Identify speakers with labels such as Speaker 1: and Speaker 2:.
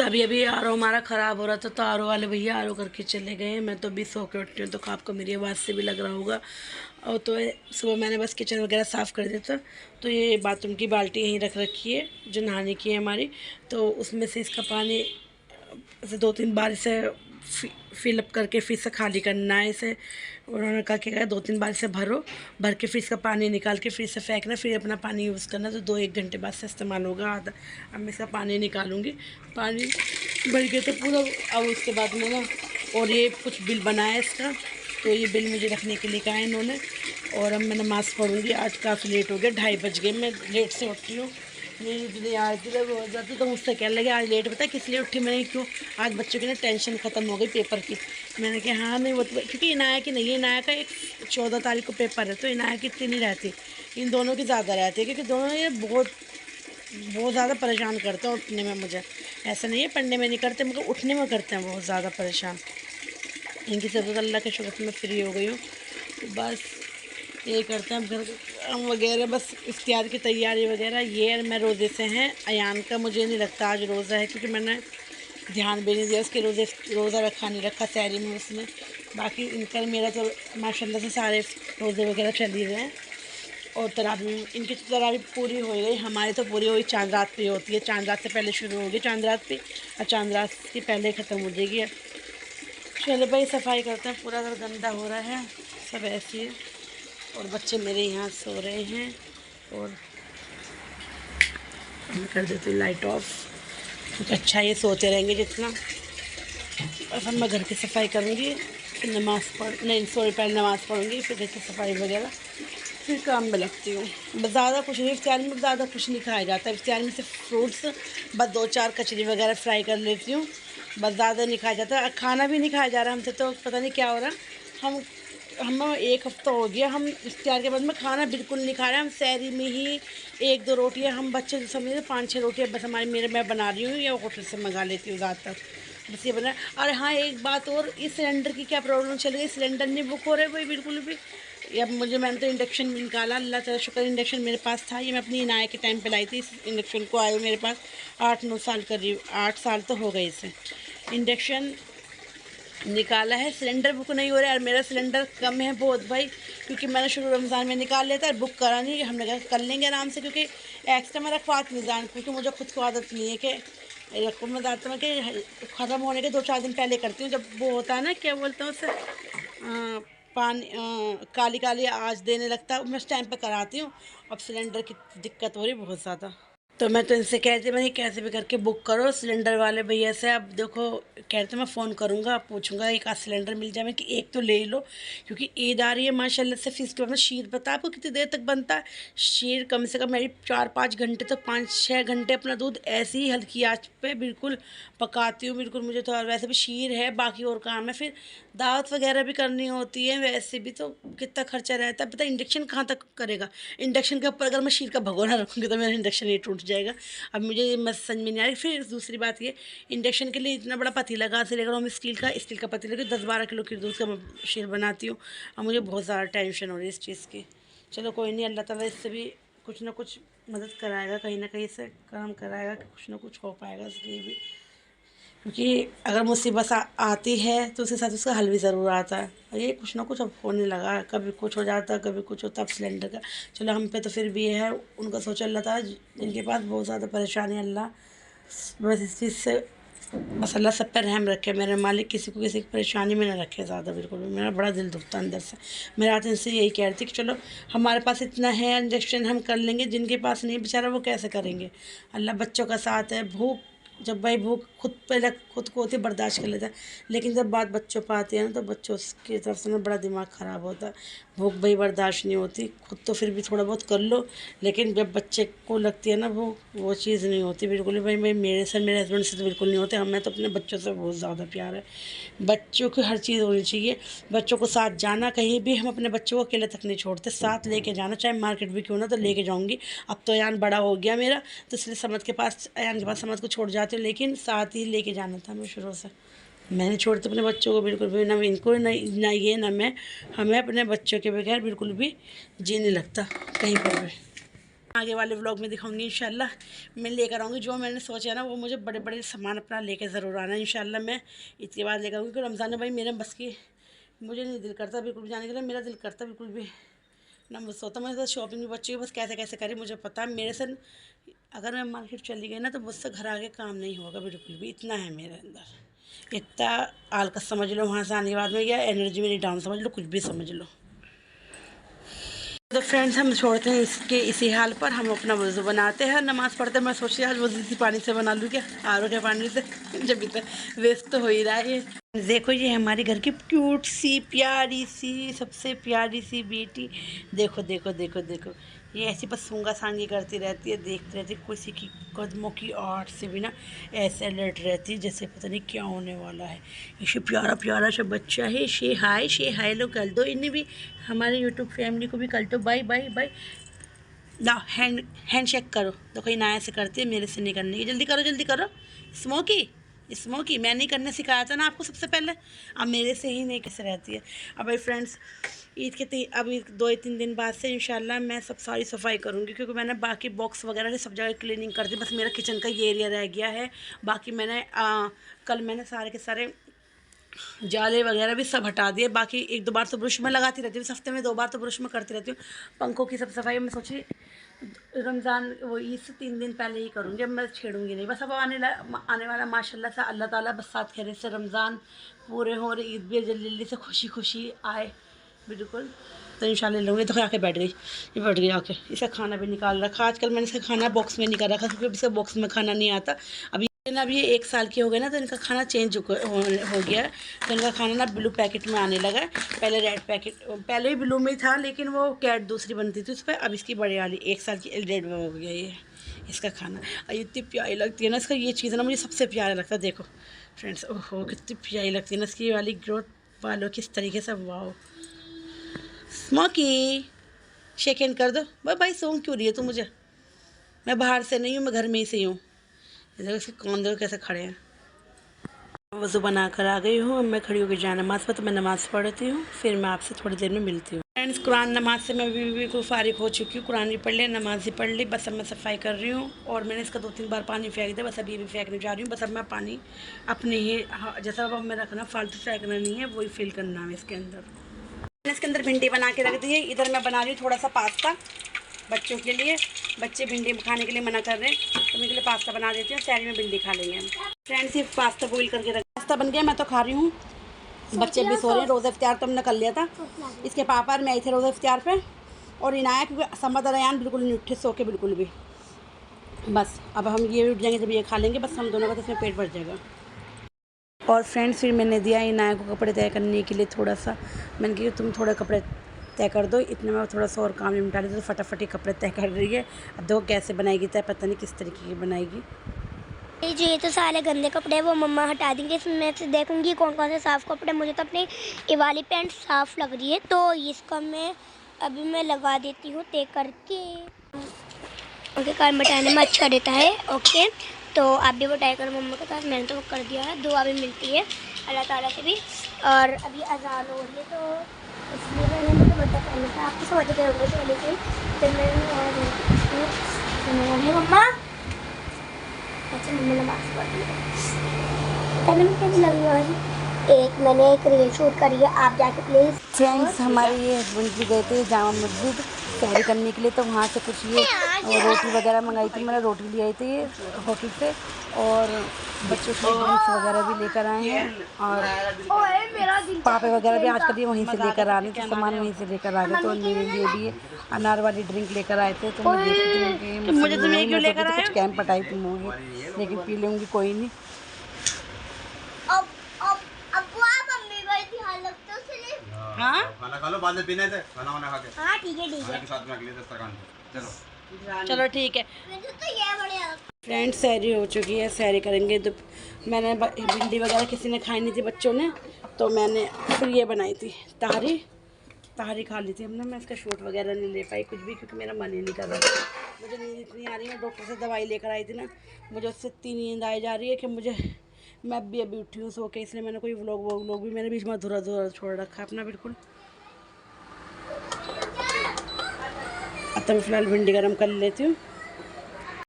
Speaker 1: अभी अभी आर.ओ. हमारा ख़राब हो रहा था तो आर.ओ. वाले भैया आर.ओ. करके चले गए हैं। मैं तो अभी सो के उठी हूँ तो आपको मेरी आवाज़ से भी लग रहा होगा। और तो सुबह मैंने बस किचन वगैरह साफ़ कर दिया था। तो ये बाथरूम की बाल्टी यहीं रख रखी है जो नहाने की है हमारी। तो उसमें से इसका पानी ऐसे 2-3 बार इसे फिलअप करके फिर से खाली करना है इसे। उन्होंने कहा कि 2-3 बार इसे भर के फिर इसका पानी निकाल के फिर से फेंकना, फिर अपना पानी यूज़ करना। तो 2-1 घंटे बाद से इस्तेमाल होगा आधा। अब मैं इसका पानी निकालूँगी। पानी भर के तो पूरा। अब उसके बाद में ना और ये कुछ बिल बनाया इसका, तो ये बिल मुझे रखने के लिए कहा है इन्होंने। और अब मैं नमाज़ पढ़ूँगी। आज काफ़ी लेट हो गया, 2:30 बज गए। मैं लेट से उठी हूँ। मेरी इतनी आरती जब हो जाती तो मुझसे कहने लगे आज लेट पता है किस लिए उठी मैंने, क्यों आज बच्चों की ना टेंशन ख़त्म हो गई पेपर की। मैंने कहा हाँ नहीं वो तो क्योंकि इनाया की नहीं है, इनाया का एक 14 तारीख को पेपर है तो इनाया की इतनी नहीं रहती, इन दोनों की ज़्यादा रहती है क्योंकि दोनों ये बहुत ज़्यादा परेशान करते हैं उठने में। मुझे ऐसा नहीं है पढ़ने में नहीं करते, मगर उठने में करते हैं बहुत ज़्यादा परेशान। इनकी सबसे अल्लाह के शुक्र से मैं फ्री हो गई हूँ। तो बस ये करते हैं घर काम वगैरह, बस इफ्तियार की तैयारी वगैरह। ये मैं रोज़े से हैं। अयान का मुझे नहीं लगता आज रोज़ा है क्योंकि मैंने ध्यान भी नहीं दिया उसके रोज़ा रखा नहीं रखा सहरी में उसने। बाकी इनका मेरा तो माशाल्लाह से सारे रोज़े वगैरह चल ही रहे हैं। और तरावी इनकी तो तरावी पूरी हो गई, हमारी तो पूरी हुई चांद रात पे होती है। चांद रात से पहले शुरू होगी चांद रात पे और चांद रात के पहले ख़त्म हो जाएगी। चलो भाई सफाई करते हैं, पूरा घर गंदा हो रहा है सब ऐसे ही। और बच्चे मेरे यहाँ सो रहे हैं और मैं कर देती हूँ लाइट ऑफ क्योंकि अच्छा ये सोते रहेंगे जितना। बस अब मैं घर की सफाई करूँगी, फिर पहले नमाज़ पढ़ूँगी, फिर घर की सफाई वगैरह, फिर काम में लगती हूँ। बस ज़्यादा कुछ नहीं, इफ्तियार में ज़्यादा कुछ नहीं खाया जाता। इफ्तियार में सिर्फ फ्रूट्स, बस 2-4 कचरी वगैरह फ्राई कर लेती हूँ, बस ज़्यादा नहीं खाया जाता। खाना भी नहीं खाया जा रहा हमसे, तो पता नहीं क्या हो रहा। हम 1 हफ़्ता हो गया हम इफ्तियार के बाद में खाना बिल्कुल नहीं खा रहे। हम सहरी में ही 1-2 रोटियाँ, हम बच्चे समझे 5-6 रोटियाँ बस हमारी मैं बना रही हूँ या होटल से मंगा लेती हूँ ज़्यादातर, बस ये बना। और हाँ एक बात और, इस सिलेंडर की क्या प्रॉब्लम चल गई, सिलेंडर नहीं बुक हो रहे भाई बिल्कुल भी। अब मैंने तो इंडक्शन भी निकाला, अल्लाह ताला शुक्र इंडक्शन मेरे पास था। ये मैं अपनी इनाया के टाइम पे लाई थी। इस इंडक्शन को आए मेरे पास 8-9 साल करीब, 8 साल तो हो गए इसे। इंडक्शन निकाला है, सिलेंडर बुक नहीं हो रहा है। और मेरा सिलेंडर कम है बहुत भाई, क्योंकि मैंने शुरू रमज़ान में निकाल लिया था, बुक करा नहीं। हमने कहा कर लेंगे आराम से, क्योंकि एक्स्ट्रा मैं रखवाती नहीं जान, क्योंकि मुझे खुद को आदत नहीं है कि रखो। मैं बताता हूँ कि ख़त्म होने के 2-4 दिन पहले करती हूँ, जब वो होता है ना क्या बोलते हैं उसे, पानी काली काली आज देने लगता है, मैं उस टाइम पे कराती हूँ। अब सिलेंडर की दिक्कत हो रही बहुत ज़्यादा। तो मैं तो इनसे कहती मैं कैसे भी करके बुक करो सिलेंडर वाले भैया से। अब देखो कहते मैं फ़ोन करूँगा, पूछूंगा एक आध सिलेंडर मिल जाए, मैं कि एक तो ले लो, क्योंकि ईद आ रही है माशाल्लाह से। फिर इसके बाद में शीर पता है आपको कितनी देर तक बनता है शीर, कम से कम मेरी 4-5 घंटे तो 5-6 घंटे अपना दूध ऐसे ही हल्की आँच पे बिल्कुल पकाती हूँ बिल्कुल। मुझे तो वैसे भी शीर है, बाकी और काम है, फिर दावत वगैरह भी करनी होती है, वैसे भी तो कितना खर्चा रहता है। पता इंडक्शन कहाँ तक करेगा। इंडक्शन के ऊपर अगर मैं शीर का भगोना रखूँगी तो मेरा इंडक्शन ही टूट जाएगा। अब मुझे ये समझ में नहीं आ रही। फिर दूसरी बात ये, इंडक्शन के लिए इतना बड़ा पतीला कहाँ से लेकर, हम स्टील का पतीला कि 10-12 किलो की दूध का मैं शीर बनाती हूँ। अब मुझे बहुत ज़्यादा टेंशन हो रही है इस चीज़ की। चलो कोई नहीं, अल्लाह ताला इससे भी कुछ ना कुछ मदद कराएगा, कहीं ना कहीं से काम कराएगा कि कुछ ना कुछ हो पाएगा इसलिए भी। क्योंकि अगर मुसीबत आती है तो उसके साथ उसका हल भी ज़रूर आता है। और ये कुछ ना कुछ अब होने लगा है, कभी कुछ हो जाता है कभी कुछ होता है सिलेंडर का। चलो हम पे तो फिर भी ये है, उनका सोचा अल्लाह ताला जिनके पास बहुत ज़्यादा परेशानी, अल्लाह बस इस चीज़ से बस अल्लाह सब पे रहम रखे मेरे मालिक, किसी को किसी की परेशानी में ना रखे ज़्यादा बिल्कुल भी। मेरा बड़ा दिल दुखता अंदर से। मैं रात इनसे यही कह रही थी कि चलो हमारे पास इतना है इंजेक्शन हम कर लेंगे, जिनके पास नहीं बेचारा वो कैसे करेंगे। अल्लाह बच्चों का साथ है। भूख जब भाई भूख पहले खुद को होती है बर्दाश्त कर लेता है, लेकिन जब बात बच्चों पर आती है ना तो बच्चों की तरफ से ना बड़ा दिमाग ख़राब होता है। भूख भाई बर्दाश्त नहीं होती, खुद तो फिर भी थोड़ा बहुत कर लो, लेकिन जब बच्चे को लगती है ना वो चीज़ नहीं होती बिल्कुल भी। भाई मेरे हस्बैंड से तो बिल्कुल नहीं होते। हमें तो अपने बच्चों से बहुत ज़्यादा प्यार है। बच्चों की हर चीज़ होनी चाहिए, बच्चों को साथ जाना कहीं भी, हम अपने बच्चों को अकेले तक नहीं छोड़ते, साथ लेके जाना, चाहे मार्केट भी क्यों ना तो लेके जाऊँगी। अब तो अयान बड़ा हो गया मेरा, तो इसलिए समझ के पास अयान के पास समझ को छोड़ जाती हूँ, लेकिन साथ ही लेके जाना था हमें शुरू से। मैं नहीं छोड़ती अपने बच्चों को बिल्कुल भी, ना इनको ना ये ना मैं। हमें अपने बच्चों के बगैर बिल्कुल भी जी नहीं लगता कहीं पर भी। आगे वाले व्लॉग में दिखाऊंगी इंशाल्लाह। मैं लेकर आऊँगी जो मैंने सोचा ना, वो मुझे बड़े बड़े सामान अपना लेके ज़रूर आना इंशाल्लाह। मैं इसके बाद लेकर आऊँगी, क्योंकि रमज़ान में भाई मेरे बस की, मुझे नहीं दिल करता बिल्कुल भी जाने के लिए, मेरा दिल करता बिल्कुल भी ना बस होता। मेरे साथ शॉपिंग भी बच्ची बस कैसे कैसे करें मुझे पता है। मेरे से अगर मैं मार्केट चली गई ना तो मुझसे घर आके काम नहीं होगा बिल्कुल भी, इतना है मेरे अंदर, इतना आलकस समझ लो वहाँ से आने के बाद में, या एनर्जी मेरी डाउन समझ लो, कुछ भी समझ लो। तो फ्रेंड्स हम छोड़ते हैं इसके इसी हाल पर, हम अपना वज़ू बनाते हैं, नमाज़ पढ़ते हैं। मैं सोची आज वज़ू इसी पानी से बना लूँ क्या, आर के पानी से, जब इतना वेस्ट तो हो ही रहा है। देखो ये हमारे घर की क्यूट सी प्यारी सी सबसे प्यारी सी बेटी, देखो देखो देखो देखो, ये ऐसी बस सूंगा सांगी करती रहती है, देखती रहती है, किसी की कदमों की आड़ से भी ना ऐसे अलर्ट रहती है जैसे पता नहीं क्या होने वाला है। ये प्यारा प्यारा सा बच्चा है। शे हाय लो कर दो इन्हें भी, हमारे यूट्यूब फैमिली को भी कर दो बाय बाय बाय। ला हैंड शेक करो, तो कोई नया से करती है, मेरे से नहीं करने की, जल्दी करो जल्दी करो। स्मोकी मैं नहीं करने सिखाया था ना आपको सबसे पहले, अब मेरे से ही नहीं कैसे रहती है। अब भाई फ्रेंड्स ईद के अभी 2-3 दिन बाद से इंशाल्लाह मैं सब सारी सफाई करूँगी, क्योंकि मैंने बाकी बॉक्स वगैरह से सब जगह क्लीनिंग कर दी, बस मेरा किचन का ये एरिया रह गया है। बाकी मैंने कल मैंने सारे के सारे जाले वगैरह भी सब हटा दिए। बाकी 1-2 बार तो ब्रश में लगाती रहती हूँ, हफ्ते में 2 बार तो ब्रश में करती रहती हूँ। पंखों की सब सफाई मैं सोची रमज़ान वो ईद से 3 दिन पहले ही करूँगी, अब मैं छेड़ूंगी नहीं। बस अब आने वाला माशाल्लाह से अल्लाह ताला बस साथ खैरियत से रमज़ान पूरे हो और ईद भी जल्दी से खुशी खुशी आए बिल्कुल, तो इंशाल्लाह लूँगी। तो आके बैठ गई, ये बैठ गई आके, इसका खाना भी निकाल रखा। आजकल मैंने इसका खाना बॉक्स में निकाल रखा, क्योंकि इसका बॉक्स में खाना नहीं आता। अब ये 1 साल की हो गई ना, तो इनका खाना चेंज हो गया है। तो इनका खाना ना ब्लू पैकेट में आने लगा है, पहले रेड पैकेट, पहले भी ब्लू में था लेकिन वो कैट दूसरी बनती थी उस पर, अब इसकी बड़ी वाली 1 साल की रेड में हो गया ये इसका खाना। और इतनी प्यारी लगती है ना इसका, ये चीज़ ना मुझे सबसे प्यारा लगता है। देखो फ्रेंड्स, ओहो कितनी प्यारी लगती है ना इसकी वाली ग्रोथ वालों किस तरीके से। वाओ स्मोकी शेक हैंड कर दो भाई, सूंघ क्यों रही है तू मुझे, मैं बाहर से नहीं हूँ, मैं घर में ही से हूँ। देखो इसके कौन देखो कैसे खड़े हैं। वज़ू बना कर आ गई हूँ, मैं खड़ी होकर जा नमाज़ पर, तो मैं नमाज़ पढ़ती हूँ, फिर मैं आपसे थोड़ी देर में मिलती हूँ। फ्रेंड्स कुरान नमाज से मैं भी बिल्कुल फारिग हो चुकी हूँ, कुरान भी पढ़ लिया, नमाज भी पढ़ ली, बस अब मैं सफाई कर रही हूँ। और मैंने इसका 2-3 बार पानी फेंक दिया, बस अभी भी फेंकने जा रही हूँ। बस अब मैं पानी अपने ही जैसा अब मैं रखना, फालतू फेंकना नहीं है, वही फिल करना है इसके अंदर। मैंने इसके अंदर भिंडी बना के रख दी है। इधर मैं बना रही हूँ थोड़ा सा पास्ता बच्चों के लिए, बच्चे भिंडी खाने के लिए मना कर रहे हैं, तो उनके लिए पास्ता बना देती हूँ, सैरी में भिंडी खा लेंगे हम। फ्रेंड्स ये पास्ता बॉईल करके रख, पास्ता बन गया, मैं तो खा रही हूँ, बच्चे भी सो रहे हैं। रोज़ा इफ्तियार तो हमने कर लिया था, इसके पापा और मैं थे रोज़ा इफ्तियार पे, और इनाया क्योंकि समद रयान बिल्कुल नहीं उठे सो के बिल्कुल भी। बस अब हम ये उठ जाएंगे जब ये खा लेंगे, बस हम दोनों का तो इसमें पेट भर जाएगा। और फ्रेंड्स फिर मैंने दिया इनाया को कपड़े तय करने के लिए थोड़ा सा, मैंने कहा तुम थोड़े कपड़े तय कर दो, इतने में थोड़ा सा और काम निपटा ली, तो फटाफट ही कपड़े तय कर रही है। अब देखो कैसे बनाएगी तय, पता नहीं किस तरीके की बनाएगी।
Speaker 2: जो ये तो सारे गंदे कपड़े वो मम्मा हटा देंगे, इसमें से देखूंगी कौन कौन से साफ़ कपड़े। मुझे तो अपनी ये वाली पैंट साफ़ लग रही है, तो इसका मैं लगा देती हूँ तय करके, उनके कारण बटाने में अच्छा रहता है। ओके तो आप भी वो ट्राई करो मम्मा के साथ, मैंने तो वो कर दिया है। दुआ भी मिलती है अल्लाह ताला से भी। और अभी अजान हो रही है, तो इसलिए मैंने मुझे बता पहले था, आपको समझ गए होंगे चले गए, फिर मैंने मम्मा अच्छा मम्मा नमाज़ पढ़ ली, पहले मैं कैसी लग रही है। मैंने एक रील शूट करी है, आप जाके प्लीज़।
Speaker 1: फ्रेंड्स हमारे ये हस्बैंड जी गए थे जामा मस्जिद सहरी करने के लिए, तो वहाँ से कुछ ये रोटी वगैरह मंगाई थी, मैंने रोटी ले आई थी होटल से, और बच्चों के ड्रिंक्स वगैरह भी लेकर आए हैं, और पापे वगैरह भी आजकल ये वहीं से लेकर आ रहे थे, सामान वहीं से लेकर आ गए। तो मेरे लिए भी अनार वाली ड्रिंक लेकर आए थे, तो मैं देखती हूँ मुझे तुम्हें क्यों लेकर आए, कुछ कैंप पटाई तुम होंगे, लेकिन पी लूँगी कोई नहीं। हाँ
Speaker 3: खाना खा लो, बाद में पीने से खाना वाना खा के।
Speaker 2: हाँ ठीक है
Speaker 3: के साथ में अगले दस्तरखान पे चलो
Speaker 1: चलो ठीक है।
Speaker 2: तो ये बढ़िया
Speaker 1: फ्रेंड्स सैरी हो चुकी है, सैरी करेंगे। तो मैंने भिंडी वगैरह किसी ने खाई नहीं थी बच्चों ने, तो मैंने फिर ये बनाई थी तहारी खा ली थी हमने। मैं इसका शूट वगैरह नहीं ले पाई कुछ भी, क्योंकि मेरा मन ही नहीं कर रहा था, मुझे नींद इतनी आ रही है। डॉक्टर से दवाई लेकर आई थी ना, मुझे उससे इतनी नींद आई जा रही है कि मैं भी अभी उठी हूँ सो के, इसलिए मैंने कोई व्लॉग भी मैंने बीच में अधूरा छोड़ रखा है अपना बिल्कुल। तो मैं फ़िलहाल भिंडी गरम कर लेती हूँ।